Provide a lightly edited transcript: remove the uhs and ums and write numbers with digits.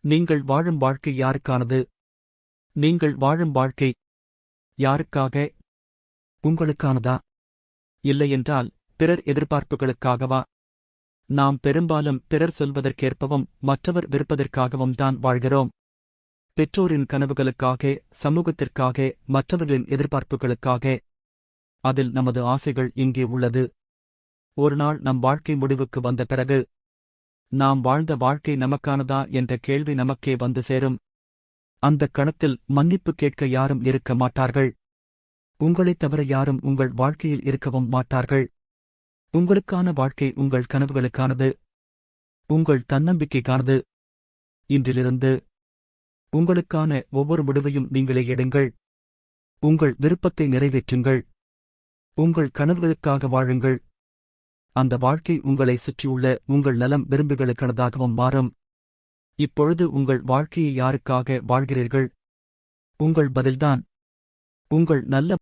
நீங்கள் வாழும் வாழ்க்கை யாருக்கானது? நீங்கள் வாழும் வாழ்க்கை யாருக்காக? உங்களுக்கானதா? இல்லையென்றால் பிறர் எதிர்பார்ப்புகளுக்காகவா? நாம் பெரும்பாலும் பிறர் சொல்வதற்கேற்பவும் மற்றவர் விருப்பதற்காகவும் தான் வாழ்கிறோம். பெற்றோரின் கனவுகளுக்காக, சமூகத்திற்காக, மற்றவர்களின் எதிர்பார்ப்புகளுக்காக. அதில் நமது ஆசைகள் இங்கே உள்ளது. ஒருநாள் நம் வாழ்க்கை முடிவுக்கு வந்த பிறகு நாம் வாழ்ந்த வாழ்க்கை நமக்கானதா என்ற கேள்வி நமக்கே வந்து சேரும். அந்தக் கணத்தில் மன்னிப்பு கேட்க யாரும் இருக்க மாட்டார்கள். உங்களைத் தவிர யாரும் உங்கள் வாழ்க்கையில் இருக்கவும் மாட்டார்கள். உங்களுக்கான வாழ்க்கை உங்கள் கனவுகளுக்கானது, உங்கள் தன்னம்பிக்கைக்கானது. இன்றிலிருந்து உங்களுக்கான ஒவ்வொரு முடிவையும் நீங்களே எடுங்கள். உங்கள் விருப்பத்தை நிறைவேற்றுங்கள். உங்கள் கனவுகளுக்காக வாழுங்கள். அந்த வாழ்க்கை உங்களை சுற்றியுள்ள உங்கள் நலம் விரும்புகளுக்கானதாகவும் மாறும். இப்பொழுது உங்கள் வாழ்க்கையை யாருக்காக வாழ்கிறீர்கள்? உங்கள் பதில்தான் உங்கள் நல்ல